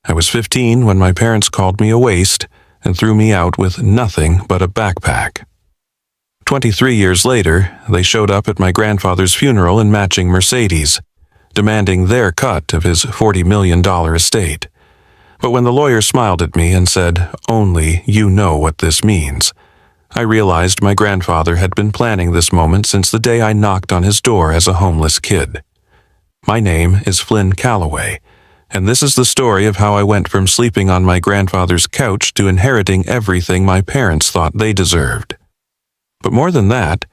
I was 15 when my parents called me a waste and threw me out with nothing but a backpack. 23 years later, they showed up at my grandfather's funeral in matching Mercedes, demanding their cut of his $40 million estate. But when the lawyer smiled at me and said, "Only you know what this means," I realized my grandfather had been planning this moment since the day I knocked on his door as a homeless kid. My name is Flynn Calloway, and this is the story of how I went from sleeping on my grandfather's couch to inheriting everything my parents thought they deserved. But more than that,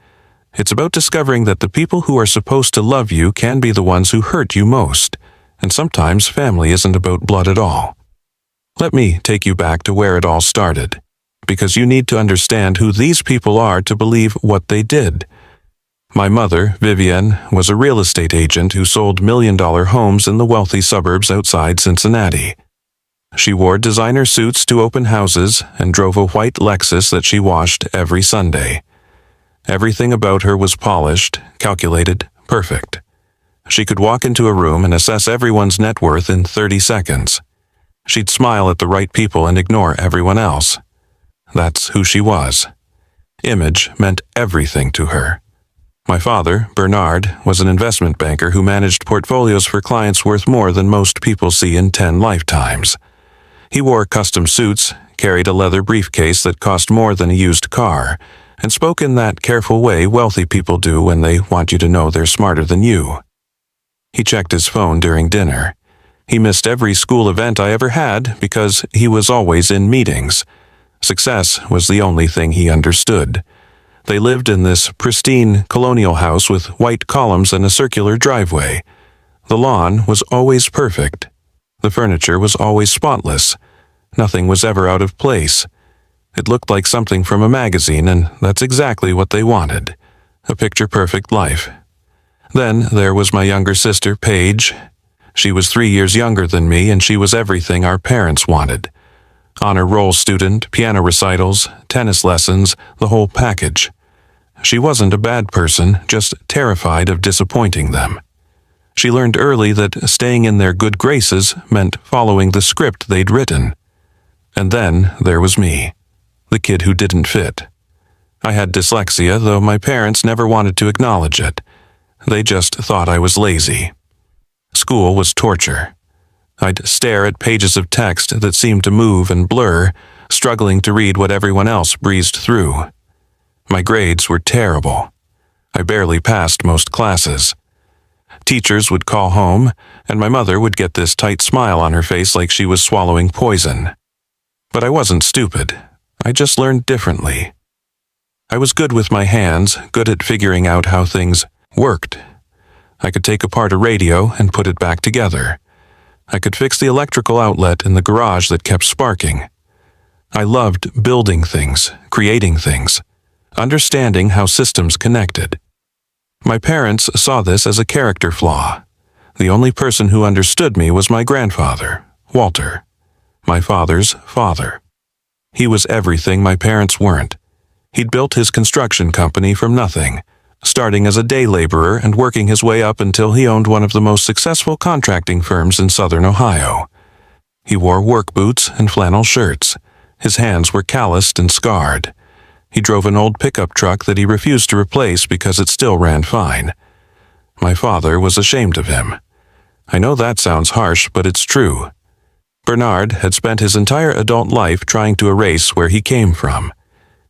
it's about discovering that the people who are supposed to love you can be the ones who hurt you most, and sometimes family isn't about blood at all. Let me take you back to where it all started, because you need to understand who these people are to believe what they did. My mother, Vivienne, was a real estate agent who sold million-dollar homes in the wealthy suburbs outside Cincinnati. She wore designer suits to open houses and drove a white Lexus that she washed every Sunday. Everything about her was polished, calculated, perfect. She could walk into a room and assess everyone's net worth in 30 seconds. She'd smile at the right people and ignore everyone else. That's who she was. Image meant everything to her. My father, Bernard, was an investment banker who managed portfolios for clients worth more than most people see in 10 lifetimes. He wore custom suits, carried a leather briefcase that cost more than a used car, and spoke in that careful way wealthy people do when they want you to know they're smarter than you. He checked his phone during dinner. He missed every school event I ever had because he was always in meetings. Success was the only thing he understood. They lived in this pristine colonial house with white columns and a circular driveway. The lawn was always perfect. The furniture was always spotless. Nothing was ever out of place. It looked like something from a magazine, and that's exactly what they wanted. A picture-perfect life. Then there was my younger sister, Paige. She was 3 years younger than me, and she was everything our parents wanted. Honor roll student, piano recitals, tennis lessons, the whole package. She wasn't a bad person, just terrified of disappointing them. She learned early that staying in their good graces meant following the script they'd written. And then there was me, the kid who didn't fit. I had dyslexia, though my parents never wanted to acknowledge it. They just thought I was lazy. School was torture. I'd stare at pages of text that seemed to move and blur, struggling to read what everyone else breezed through. My grades were terrible. I barely passed most classes. Teachers would call home, and my mother would get this tight smile on her face like she was swallowing poison. But I wasn't stupid. I just learned differently. I was good with my hands, good at figuring out how things worked. I could take apart a radio and put it back together. I could fix the electrical outlet in the garage that kept sparking. I loved building things, creating things, understanding how systems connected. My parents saw this as a character flaw. The only person who understood me was my grandfather, Walter, my father's father. He was everything my parents weren't. He'd built his construction company from nothing, starting as a day laborer and working his way up until he owned one of the most successful contracting firms in southern Ohio. He wore work boots and flannel shirts. His hands were calloused and scarred. He drove an old pickup truck that he refused to replace because it still ran fine. My father was ashamed of him. I know that sounds harsh, but it's true. Bernard had spent his entire adult life trying to erase where he came from.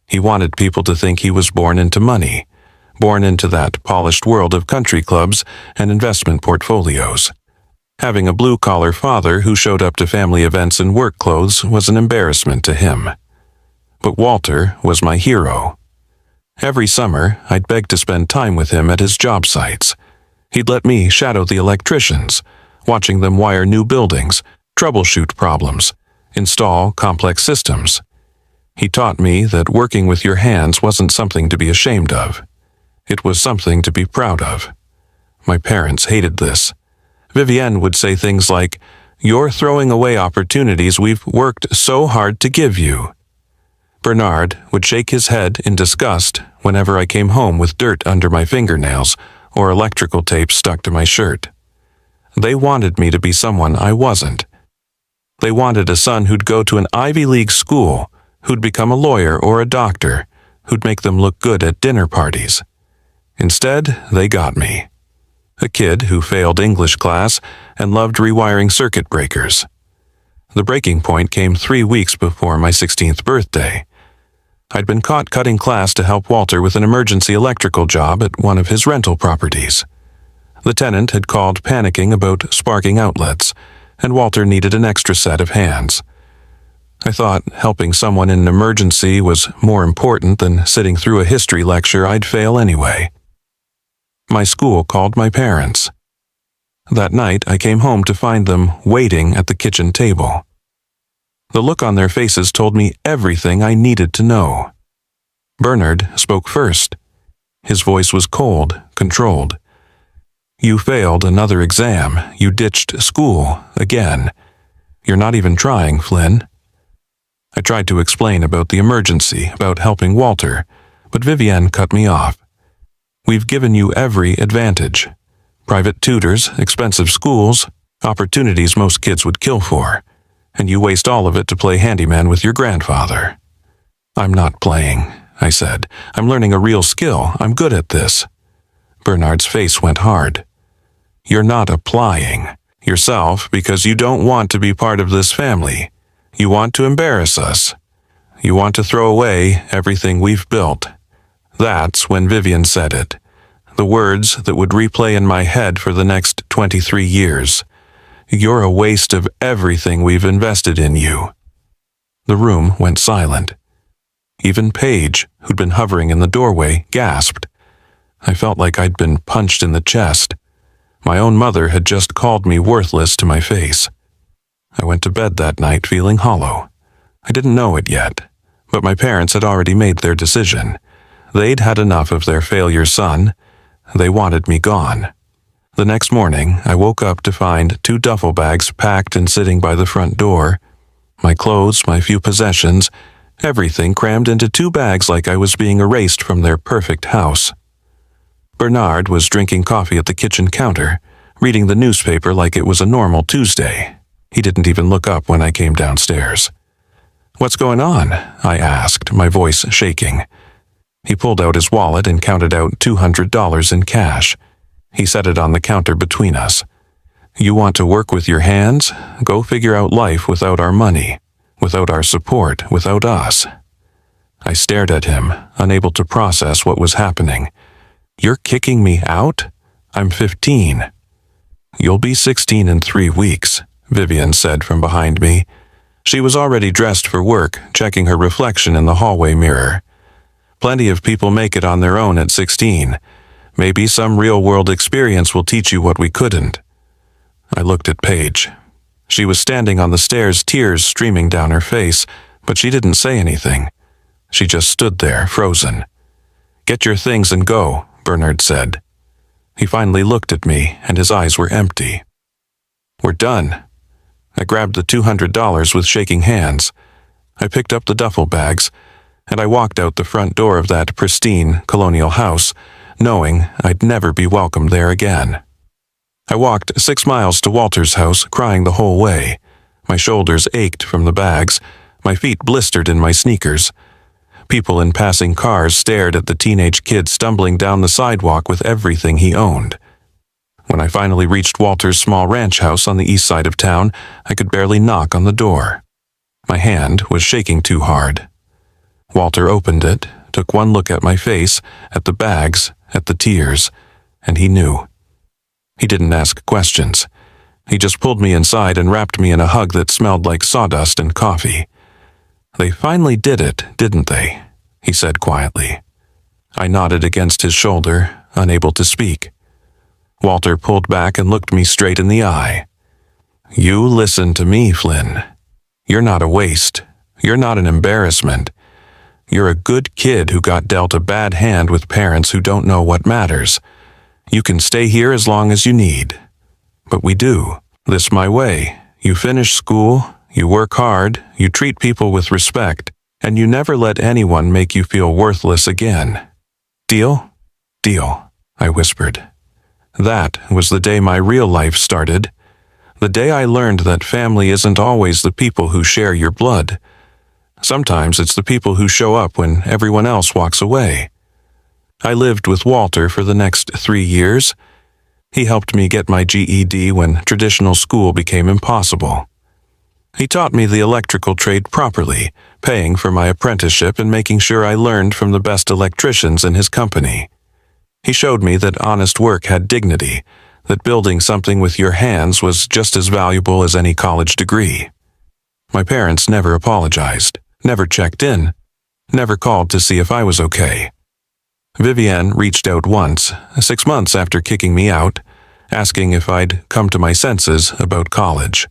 He wanted people to think he was born into money, born into that polished world of country clubs and investment portfolios. Having a blue-collar father who showed up to family events in work clothes was an embarrassment to him. But Walter was my hero. Every summer, I'd beg to spend time with him at his job sites. He'd let me shadow the electricians, watching them wire new buildings, troubleshoot problems, install complex systems. He taught me that working with your hands wasn't something to be ashamed of. It was something to be proud of. My parents hated this. Vivienne would say things like, "You're throwing away opportunities we've worked so hard to give you." Bernard would shake his head in disgust whenever I came home with dirt under my fingernails or electrical tape stuck to my shirt. They wanted me to be someone I wasn't. They wanted a son who'd go to an Ivy League school, who'd become a lawyer or a doctor, who'd make them look good at dinner parties. Instead, they got me. A kid who failed English class and loved rewiring circuit breakers. The breaking point came 3 weeks before my 16th birthday. I'd been caught cutting class to help Walter with an emergency electrical job at one of his rental properties. The tenant had called panicking about sparking outlets, and Walter needed an extra set of hands. I thought helping someone in an emergency was more important than sitting through a history lecture I'd fail anyway. My school called my parents. That night, I came home to find them waiting at the kitchen table. The look on their faces told me everything I needed to know. Bernard spoke first. His voice was cold, controlled. "You failed another exam. You ditched school again. You're not even trying, Flynn." I tried to explain about the emergency, about helping Walter, but Vivienne cut me off. "We've given you every advantage. Private tutors, expensive schools, opportunities most kids would kill for, and you waste all of it to play handyman with your grandfather." "I'm not playing," I said. "I'm learning a real skill. I'm good at this." Bernard's face went hard. "You're not applying yourself because you don't want to be part of this family. You want to embarrass us. You want to throw away everything we've built." That's when Vivienne said it. The words that would replay in my head for the next 23 years. "You're a waste of everything we've invested in you." The room went silent. Even Paige, who'd been hovering in the doorway, gasped. I felt like I'd been punched in the chest. My own mother had just called me worthless to my face. I went to bed that night feeling hollow. I didn't know it yet, but my parents had already made their decision. They'd had enough of their failure son. They wanted me gone. The next morning, I woke up to find 2 duffel bags packed and sitting by the front door. My clothes, my few possessions, everything crammed into 2 bags like I was being erased from their perfect house. Bernard was drinking coffee at the kitchen counter, reading the newspaper like it was a normal Tuesday. He didn't even look up when I came downstairs. "What's going on?" I asked, my voice shaking. He pulled out his wallet and counted out $200 in cash. He set it on the counter between us. "You want to work with your hands? Go figure out life without our money, without our support, without us." I stared at him, unable to process what was happening. "You're kicking me out? I'm 15. "You'll be 16 in 3 weeks, Vivienne said from behind me. She was already dressed for work, checking her reflection in the hallway mirror. Plenty of people make it on their own at 16. Maybe some real-world experience will teach you what we couldn't." I looked at Paige. She was standing on the stairs, tears streaming down her face, but she didn't say anything. She just stood there, frozen. "Get your things and go," Bernard said. He finally looked at me, and his eyes were empty. "We're done." I grabbed the $200 with shaking hands. I picked up the duffel bags, and I walked out the front door of that pristine colonial house, knowing I'd never be welcomed there again. I walked 6 miles to Walter's house, crying the whole way. My shoulders ached from the bags, my feet blistered in my sneakers. People in passing cars stared at the teenage kid stumbling down the sidewalk with everything he owned. When I finally reached Walter's small ranch house on the east side of town, I could barely knock on the door. My hand was shaking too hard. Walter opened it, took one look at my face, at the bags, at the tears, and he knew. He didn't ask questions. He just pulled me inside and wrapped me in a hug that smelled like sawdust and coffee. "They finally did it, didn't they?" he said quietly. I nodded against his shoulder, unable to speak. Walter pulled back and looked me straight in the eye. "You listen to me, Flynn. You're not a waste. You're not an embarrassment. You're a good kid who got dealt a bad hand with parents who don't know what matters. You can stay here as long as you need. But we do. This my way. You finish school, you work hard, you treat people with respect, and you never let anyone make you feel worthless again. Deal?" "Deal," I whispered. That was the day my real life started. The day I learned that family isn't always the people who share your blood. Sometimes it's the people who show up when everyone else walks away. I lived with Walter for the next 3 years. He helped me get my GED when traditional school became impossible. He taught me the electrical trade properly, paying for my apprenticeship and making sure I learned from the best electricians in his company. He showed me that honest work had dignity, that building something with your hands was just as valuable as any college degree. My parents never apologized, never checked in, never called to see if I was okay. Vivienne reached out once, 6 months after kicking me out, asking if I'd come to my senses about college.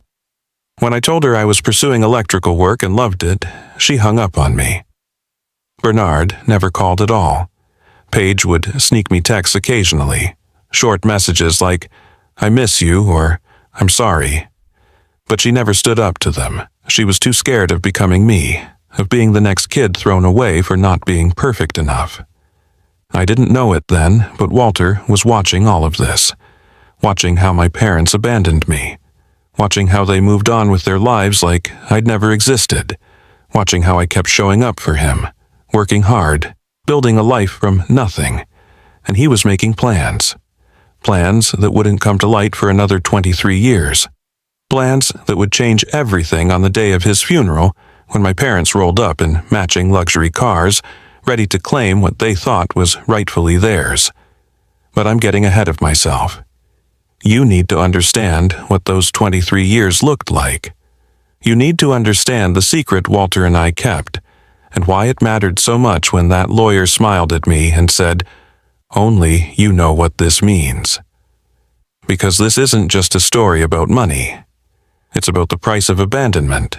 When I told her I was pursuing electrical work and loved it, she hung up on me. Bernard never called at all. Paige would sneak me texts occasionally, short messages like, "I miss you," or "I'm sorry." But she never stood up to them. She was too scared of becoming me, of being the next kid thrown away for not being perfect enough. I didn't know it then, but Walter was watching all of this, watching how my parents abandoned me, watching how they moved on with their lives like I'd never existed, watching how I kept showing up for him, working hard, building a life from nothing, and he was making plans. Plans that wouldn't come to light for another 23 years. Plans that would change everything on the day of his funeral when my parents rolled up in matching luxury cars, ready to claim what they thought was rightfully theirs. But I'm getting ahead of myself. You need to understand what those 23 years looked like. You need to understand the secret Walter and I kept, and why it mattered so much when that lawyer smiled at me and said, "Only you know what this means." Because this isn't just a story about money. It's about the price of abandonment,